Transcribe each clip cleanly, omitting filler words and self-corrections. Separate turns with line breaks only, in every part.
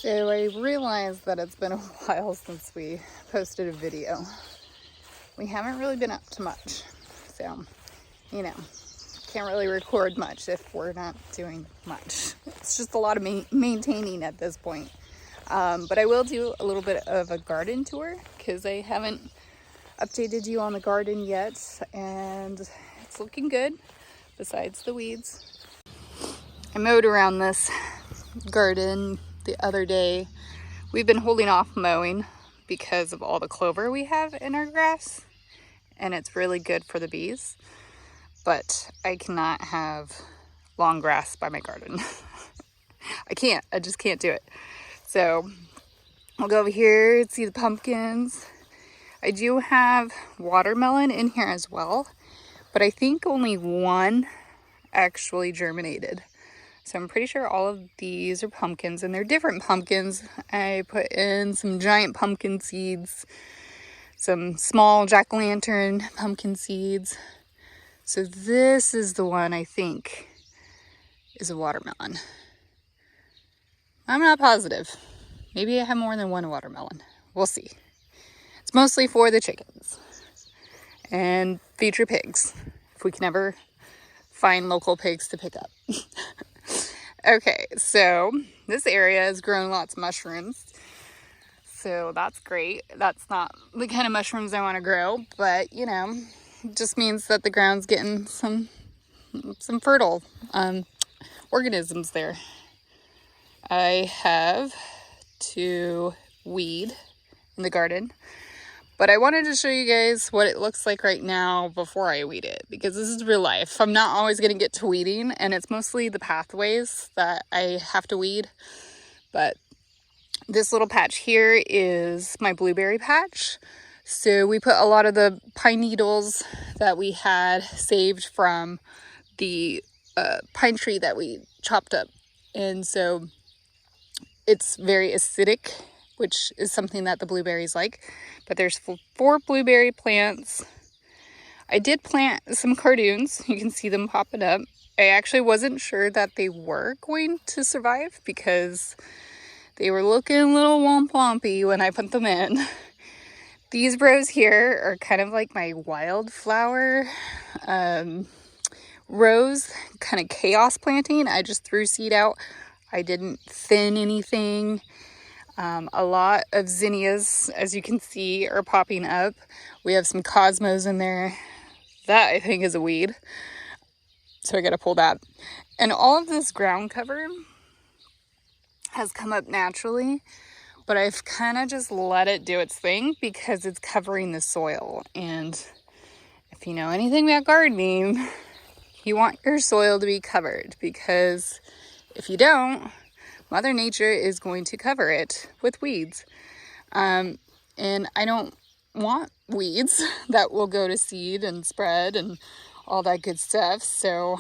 So I realized that it's been a while since we posted a video. We haven't really been up to much. So, you know, can't really record much if we're not doing much. It's just a lot of maintaining at this point. But I will do a little bit of a garden tour because I haven't updated you on the garden yet, and it's looking good besides the weeds. I mowed around this garden the other day. We've been holding off mowing because of all the clover we have in our grass, and it's really good for the bees, but I cannot have long grass by my garden. I just can't do it. So I'll go over here and see the pumpkins. I do have watermelon in here as well, but I think only one actually germinated. So I'm pretty sure all of these are pumpkins, and they're different pumpkins. I put in some giant pumpkin seeds, some small jack-o'-lantern pumpkin seeds. So this is the one I think is a watermelon. I'm not positive. Maybe I have more than one watermelon. We'll see. It's mostly for the chickens and future pigs, if we can ever find local pigs to pick up. Okay, so this area has grown lots of mushrooms. So that's great. That's not the kind of mushrooms I want to grow, but you know, it just means that the ground's getting some fertile organisms there. I have to weed in the garden, but I wanted to show you guys what it looks like right now before I weed it, because this is real life. I'm not always going to get to weeding, and it's mostly the pathways that I have to weed. But this little patch here is my blueberry patch. So we put a lot of the pine needles that we had saved from the pine tree that we chopped up, and so it's very acidic, which is something that the blueberries like. But there's 4 blueberry plants. I did plant some cardoons. You can see them popping up. I actually wasn't sure that they were going to survive because they were looking a little womp-wompy when I put them in. These rows here are kind of like my wildflower rows, kind of chaos planting. I just threw seed out. I didn't thin anything. A lot of zinnias, as you can see, are popping up. We have some cosmos in there. That I think is a weed, so I gotta pull that. And all of this ground cover has come up naturally, but I've kind of just let it do its thing because it's covering the soil. And if you know anything about gardening, you want your soil to be covered, because if you don't, Mother Nature is going to cover it with weeds. And I don't want weeds that will go to seed and spread and all that good stuff. So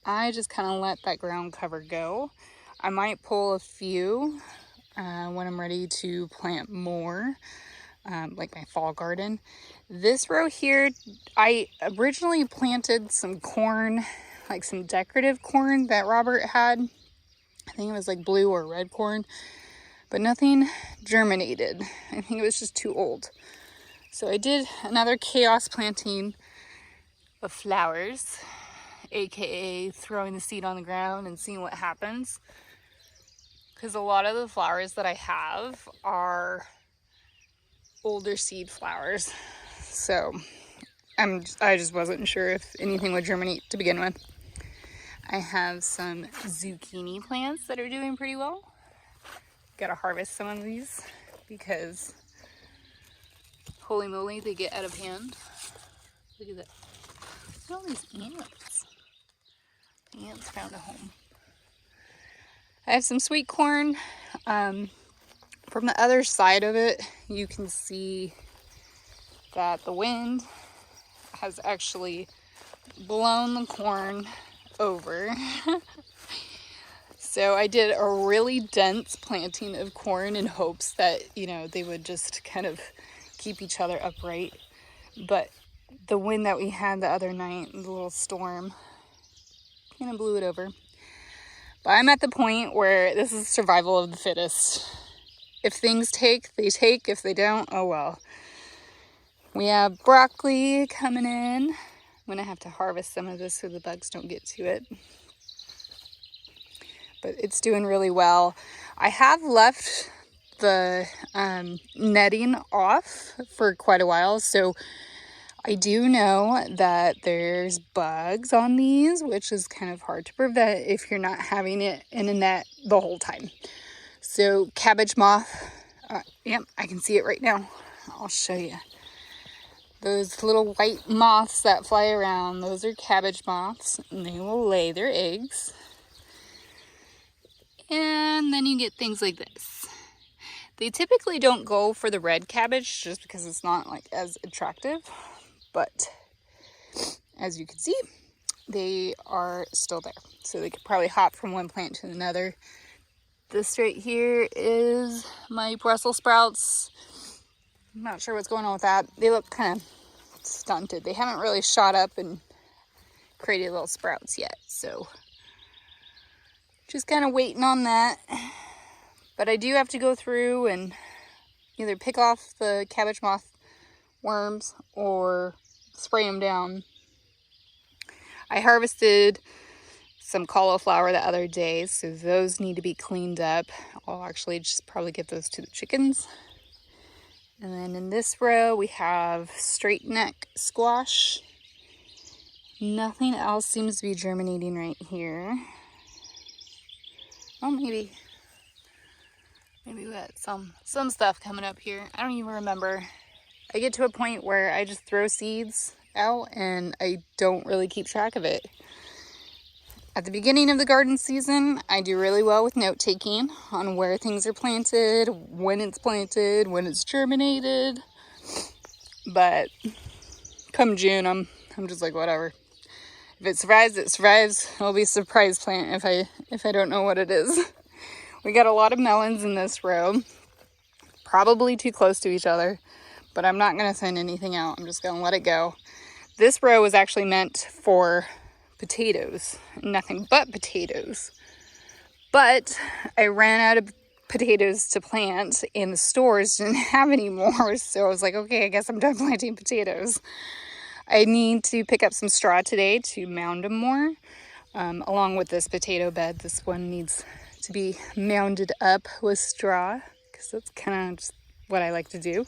I just kind of let that ground cover go. I might pull a few when I'm ready to plant more, like my fall garden. This row here, I originally planted some corn, like some decorative corn that Robert had. I think it was like blue or red corn, but nothing germinated. I think it was just too old. So I did another chaos planting of flowers, aka throwing the seed on the ground and seeing what happens. Because a lot of the flowers that I have are older seed flowers. So I just wasn't sure if anything would germinate to begin with. I have some zucchini plants that are doing pretty well. Gotta harvest some of these because holy moly, they get out of hand. Look at that. Look at all these ants. The ants found a home. I have some sweet corn. From the other side of it, you can see that the wind has actually blown the corn over. So I did a really dense planting of corn in hopes that, you know, they would just kind of keep each other upright. But the wind that we had the other night, the little storm, kind of blew it over. But I'm at the point where this is survival of the fittest. If things take, they take. If they don't, oh well. We have broccoli coming in. I'm gonna have to harvest some of this so the bugs don't get to it. But it's doing really well. I have left the netting off for quite a while, so I do know that there's bugs on these, which is kind of hard to prevent if you're not having it in a net the whole time. So cabbage moth, yep, I can see it right now. I'll show you. Those little white moths that fly around, those are cabbage moths, and they will lay their eggs. And then you get things like this. They typically don't go for the red cabbage just because it's not like as attractive. But as you can see, they are still there. So they could probably hop from one plant to another. This right here is my Brussels sprouts. I'm not sure what's going on with that. They look kind of stunted. They haven't really shot up and created little sprouts yet. So just kind of waiting on that. But I do have to go through and either pick off the cabbage moth worms or spray them down. I harvested some cauliflower the other day, so those need to be cleaned up. I'll actually just probably give those to the chickens. And then in this row we have straight neck squash. Nothing else seems to be germinating right here. Oh, maybe we got some stuff coming up here. I don't even remember. I get to a point where I just throw seeds out and I don't really keep track of it. At the beginning of the garden season, I do really well with note taking on where things are planted, when it's germinated. But come June, I'm just like, whatever. If it survives, it survives. It'll be a surprise plant if I don't know what it is. We got a lot of melons in this row, probably too close to each other. But I'm not going to send anything out. I'm just going to let it go. This row was actually meant for potatoes. Nothing but potatoes. But I ran out of potatoes to plant and the stores didn't have any more. So I was like, okay, I guess I'm done planting potatoes. I need to pick up some straw today to mound them more. Along with this potato bed. This one needs to be mounded up with straw because that's kind of just what I like to do.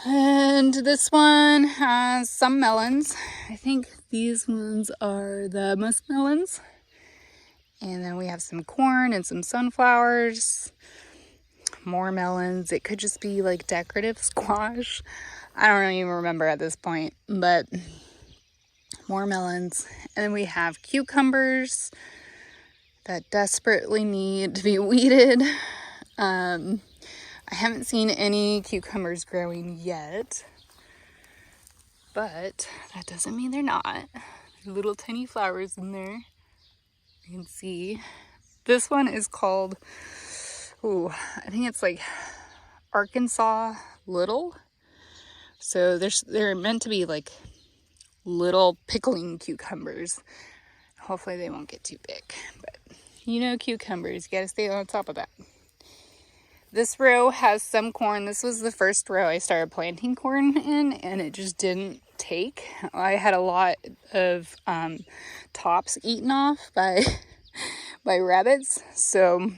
And this one has some melons. I think these ones are the muskmelons. And then we have some corn and some sunflowers. More melons. It could just be like decorative squash. I don't even remember at this point. But more melons. And then we have cucumbers that desperately need to be weeded. I haven't seen any cucumbers growing yet, but that doesn't mean they're not. There's little tiny flowers in there. You can see. This one is called, I think it's like Arkansas Little. So they're meant to be like little pickling cucumbers. Hopefully they won't get too big, but you know cucumbers, you gotta stay on top of that. This row has some corn. This was the first row I started planting corn in, and it just didn't take. I had a lot of tops eaten off by rabbits, so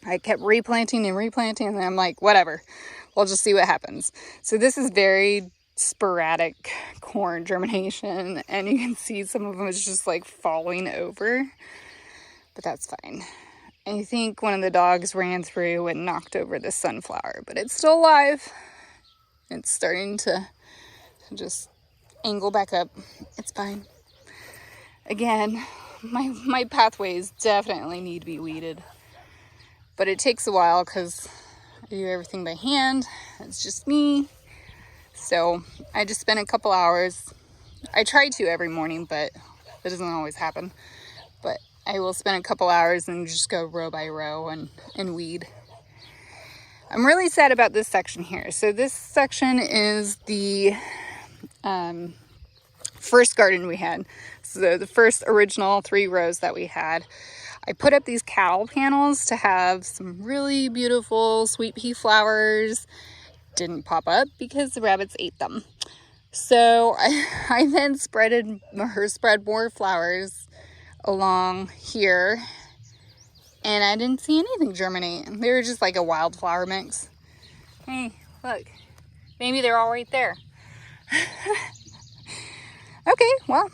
I kept replanting, and I'm like, whatever, we'll just see what happens. So this is very sporadic corn germination, and you can see some of them is just like falling over, but that's fine. I think one of the dogs ran through and knocked over the sunflower, but it's still alive. It's starting to just angle back up. It's fine. Again, my pathways definitely need to be weeded, but it takes a while because I do everything by hand. It's just me. So I just spent a couple hours. I try to every morning, but that doesn't always happen. But I will spend a couple hours and just go row by row and weed. I'm really sad about this section here. So this section is the first garden we had. So the first original 3 rows that we had. I put up these cattle panels to have some really beautiful sweet pea flowers. Didn't pop up because the rabbits ate them. So I then spread more flowers along here, and I didn't see anything germinate. They were just like a wildflower mix. Hey, look, maybe they're all right there. Okay, well,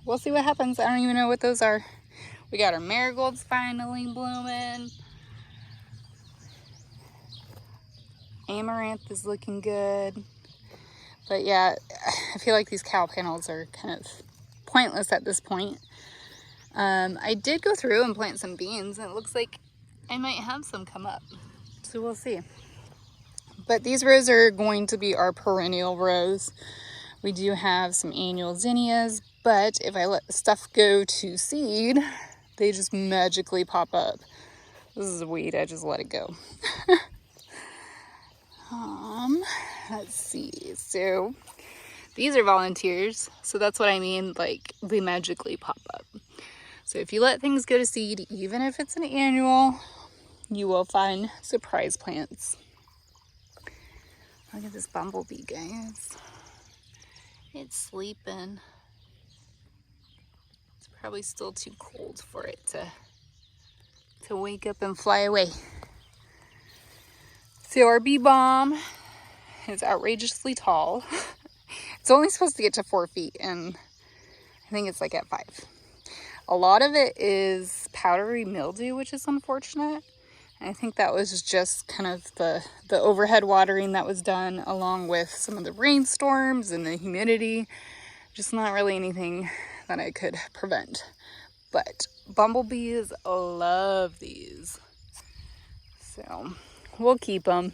we'll see what happens. I don't even know what those are. We got our marigolds finally blooming. Amaranth is looking good. But yeah, I feel like these cow panels are kind of pointless at this point. I did go through and plant some beans, and it looks like I might have some come up. So we'll see. But these rows are going to be our perennial rows. We do have some annual zinnias, but if I let the stuff go to seed, they just magically pop up. This is a weed, I just let it go. Let's see, so these are volunteers, so that's what I mean, like they magically pop up. So if you let things go to seed, even if it's an annual, you will find surprise plants. Look at this bumblebee, guys. It's sleeping. It's probably still too cold for it to wake up and fly away. So our bee balm is outrageously tall. It's only supposed to get to 4 feet, and I think it's like at 5. A lot of it is powdery mildew, which is unfortunate. And I think that was just kind of the overhead watering that was done, along with some of the rainstorms and the humidity. Just not really anything that I could prevent. But bumblebees love these. So we'll keep them.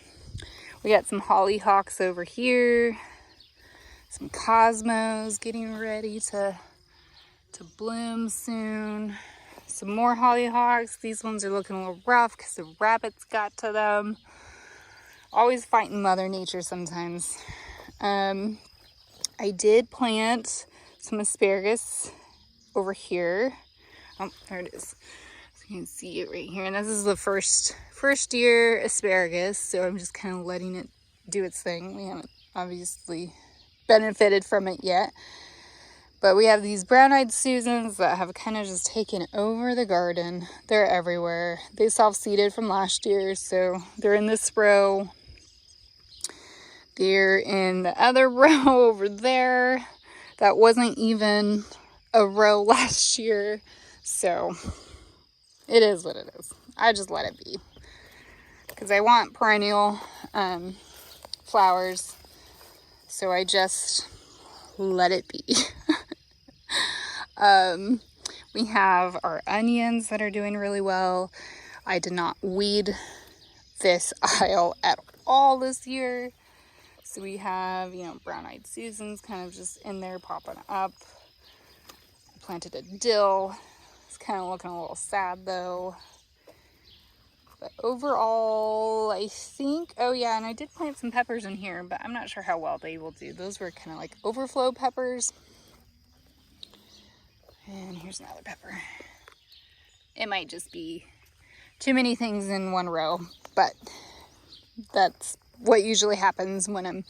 We got some hollyhocks over here. Some cosmos getting ready to bloom soon. Some more hollyhocks. These ones are looking a little rough because the rabbits got to them. Always fighting Mother Nature sometimes. I did plant some asparagus over here. Oh, there it is. So you can see it right here. And this is the first year asparagus, so I'm just kind of letting it do its thing. We haven't obviously benefited from it yet. But we have these brown-eyed Susans that have kind of just taken over the garden. They're everywhere. They self-seeded from last year, so they're in this row. They're in the other row over there. That wasn't even a row last year. So it is what it is. I just let it be. Because I want perennial flowers. So I just let it be. We have our onions that are doing really well. I did not weed this aisle at all this year. So we have, brown-eyed Susans kind of just in there popping up. I planted a dill. It's kind of looking a little sad though. But overall, I think, oh yeah, and I did plant some peppers in here, but I'm not sure how well they will do. Those were kind of like overflow peppers. And here's another pepper. It might just be too many things in one row, but that's what usually happens when I'm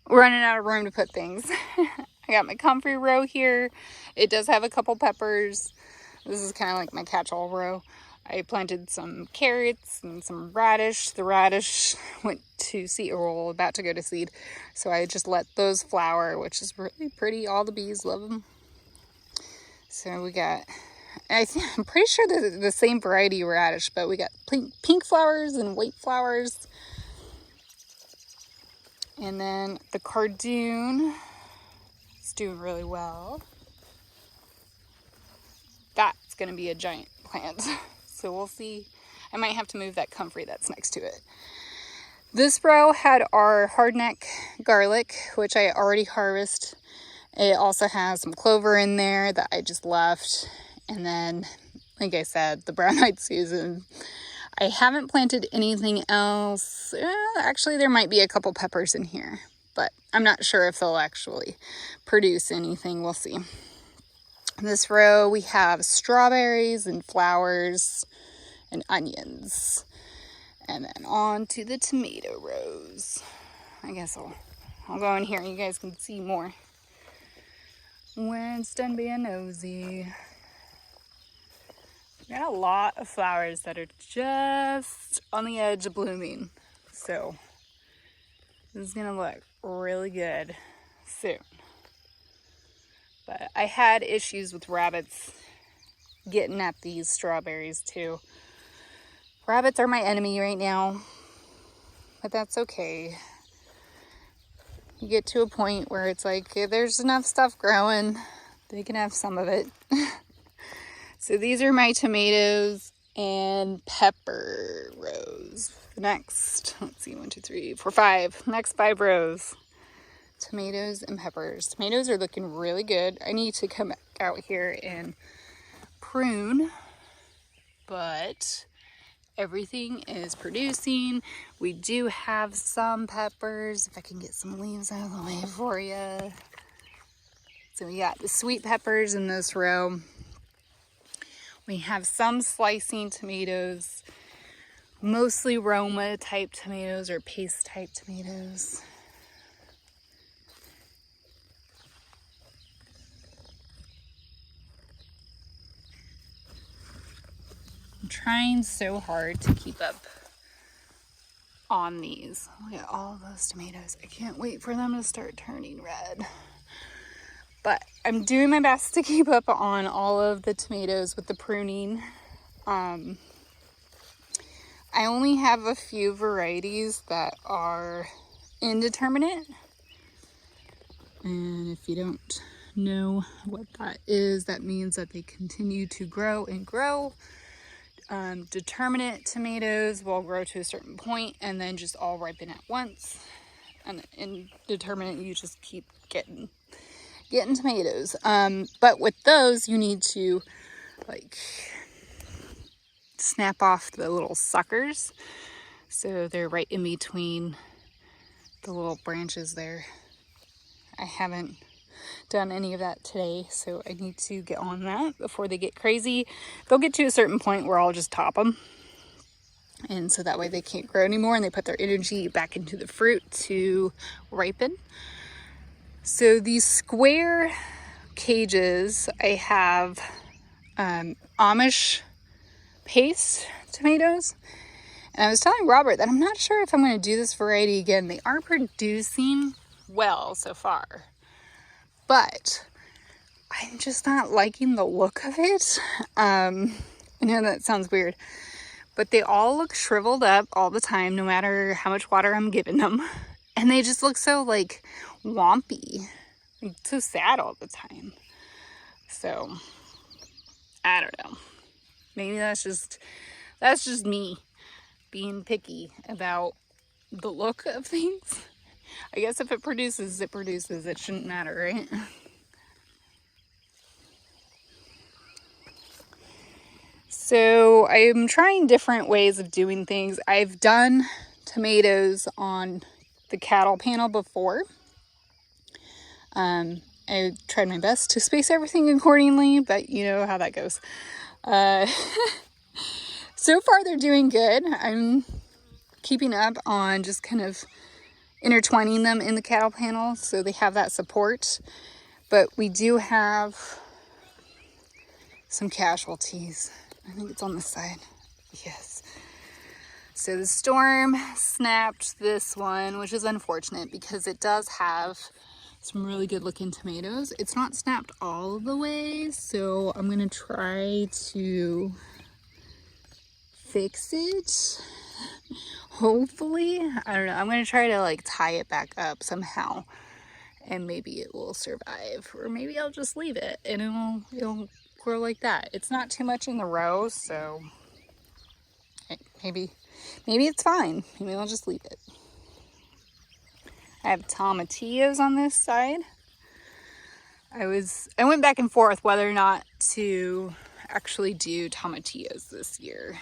running out of room to put things. I got my comfy row here. It does have a couple peppers. This is kind of like my catch-all row. I planted some carrots and some radish. The radish went to seed, or about to go to seed. So I just let those flower, which is really pretty. All the bees love them. So we got, I'm pretty sure they're the same variety of radish, but we got pink flowers and white flowers. And then the cardoon is doing really well. That's going to be a giant plant. So we'll see. I might have to move that comfrey that's next to it. This row had our hardneck garlic, which I already harvested. It also has some clover in there that I just left. And then, like I said, the brown-eyed Susan. I haven't planted anything else. Actually, there might be a couple peppers in here, but I'm not sure if they'll actually produce anything. We'll see. In this row, we have strawberries and flowers and onions. And then on to the tomato rows. I guess I'll go in here and you guys can see more when it's done being nosy. We got a lot of flowers that are just on the edge of blooming. So this is gonna look really good soon. But I had issues with rabbits getting at these strawberries too. Rabbits are my enemy right now, but that's okay. You get to a point where it's like, if there's enough stuff growing, they can have some of it. So these are my tomatoes and pepper rows. The next, let's see, 1, 2, 3, 4, 5. Next 5 rows. Tomatoes and peppers. Tomatoes are looking really good. I need to come out here and prune, but everything is producing. We do have some peppers. If I can get some leaves out of the way for you. So we got the sweet peppers in this row. We have some slicing tomatoes, mostly Roma type tomatoes or paste type tomatoes. I'm trying so hard to keep up on these. Look at all those tomatoes. I can't wait for them to start turning red. But I'm doing my best to keep up on all of the tomatoes with the pruning. I only have a few varieties that are indeterminate. And if you don't know what that is, that means that they continue to grow and grow. Determinate tomatoes will grow to a certain point and then just all ripen at once. And indeterminate, you just keep getting tomatoes. But with those, you need to like snap off the little suckers. So they're right in between the little branches there. I haven't done any of that today, so I need to get on that before they get crazy. They'll get to a certain point where I'll just top them. And so that way they can't grow anymore and they put their energy back into the fruit to ripen. So these square cages, I have Amish paste tomatoes. And I was telling Robert that I'm not sure if I'm going to do this variety again. They are producing well so far, but I'm just not liking the look of it. I know that sounds weird, but they all look shriveled up all the time, no matter how much water I'm giving them. And they just look so like wompy, like so sad all the time. So I don't know. Maybe that's just me being picky about the look of things. I guess if it produces, it produces. It shouldn't matter, right? So I'm trying different ways of doing things. I've done tomatoes on the cattle panel before. I tried my best to space everything accordingly, but you know how that goes. So far they're doing good. I'm keeping up on just kind of intertwining them in the cattle panel so they have that support. But we do have some casualties. I think it's on this side. Yes. So the storm snapped this one, which is unfortunate because it does have some really good looking tomatoes. It's not snapped all the way, so I'm gonna try to fix it. Hopefully, I don't know. I'm gonna try to like tie it back up somehow, and maybe it will survive, or maybe I'll just leave it and it'll grow like that. It's not too much in the row, so maybe it's fine. Maybe I'll just leave it. I have tomatillos on this side. I went back and forth whether or not to actually do tomatillos this year.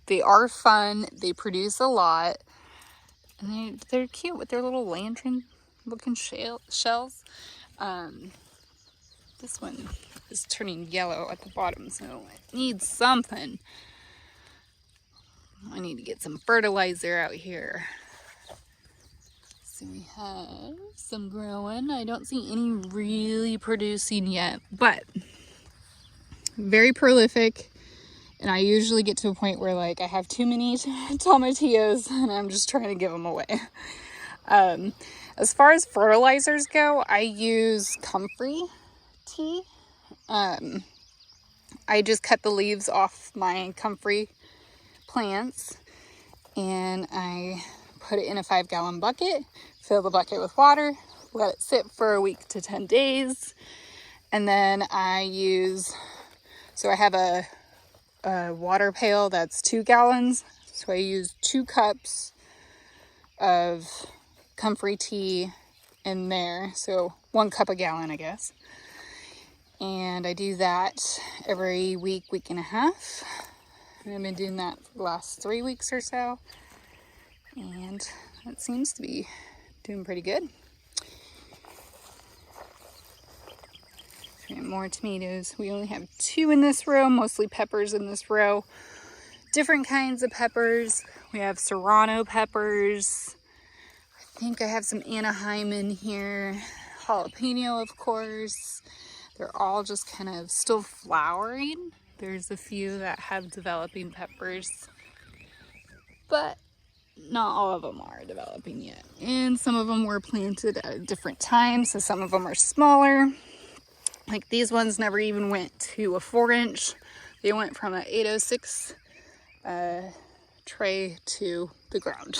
They are fun. They produce a lot. And they're cute with their little lantern looking shells. The This one is turning yellow at the bottom, so it needs something. I need to get some fertilizer out here. So we have some growing. I don't see any really producing yet, but very prolific. And I usually get to a point where like I have too many tomatillos and I'm just trying to give them away. As far as fertilizers go, I use comfrey tea. I just cut the leaves off my comfrey plants and I put it in a 5-gallon bucket, fill the bucket with water, let it sit for a week to 10 days. And then I have a water pail that's 2 gallons. So I use 2 cups of comfrey tea in there. So 1 cup a gallon, I guess. And I do that every week, week and a half. And I've been doing that for the last 3 weeks or so. And it seems to be doing pretty good. More tomatoes. We only have 2 in this row, mostly peppers in this row. Different kinds of peppers. We have serrano peppers. I think I have some Anaheim in here. Jalapeno, of course. They're all just kind of still flowering. There's a few that have developing peppers, but not all of them are developing yet. And some of them were planted at a different time, so some of them are smaller. Like these ones never even went to a 4-inch. They went from an 806 tray to the ground.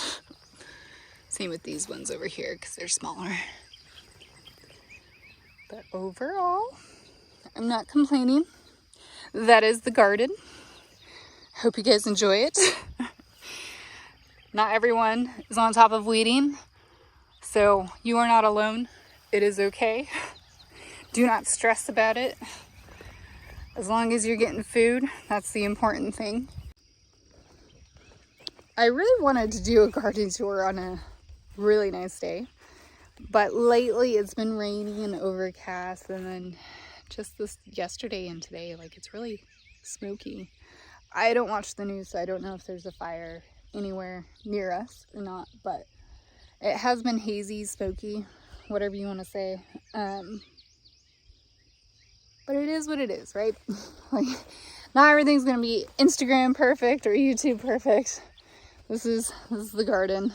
Same with these ones over here because they're smaller. But overall, I'm not complaining. That is the garden. Hope you guys enjoy it. Not everyone is on top of weeding, so you are not alone. It is okay. Do not stress about it. As long as you're getting food, that's the important thing. I really wanted to do a garden tour on a really nice day, but lately it's been rainy and overcast, and then just this yesterday and today, like it's really smoky. I don't watch the news, so I don't know if there's a fire anywhere near us or not, but it has been hazy, smoky, whatever you want to say. But it is what it is, right? Like, not everything's gonna be Instagram perfect or YouTube perfect. This is the garden.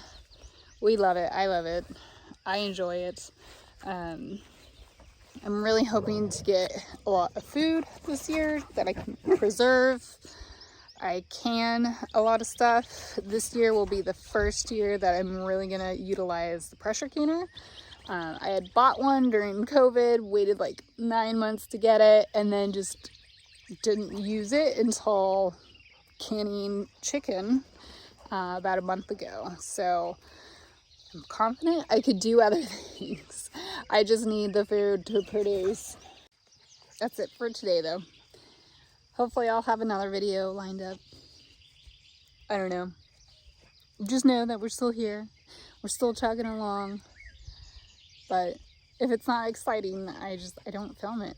We love it. I love it. I enjoy it. I'm really hoping to get a lot of food this year that I can preserve. I can a lot of stuff. This year will be the first year that I'm really gonna utilize the pressure canner. I had bought one during COVID, waited like 9 months to get it, and then just didn't use it until canning chicken about a month ago. So I'm confident I could do other things. I just need the food to produce. That's it for today though. Hopefully I'll have another video lined up. I don't know. Just know that we're still here. We're still chugging along. But if it's not exciting, I don't film it.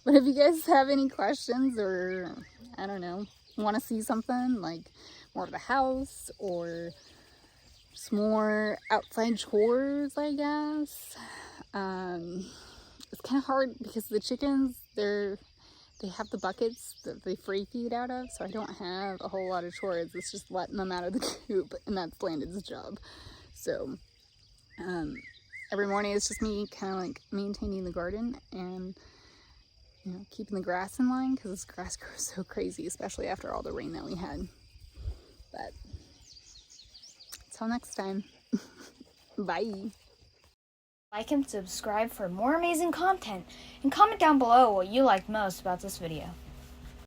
But if you guys have any questions or, I don't know, want to see something like more of the house or just more outside chores, I guess. It's kind of hard because the chickens, they have the buckets that they free feed out of, so I don't have a whole lot of chores. It's just letting them out of the coop, and that's Landon's job. So every morning it's just me kind of like maintaining the garden and, you know, keeping the grass in line because this grass grows so crazy, especially after all the rain that we had. But until next time, bye.
Like and subscribe for more amazing content, and comment down below what you liked most about this video.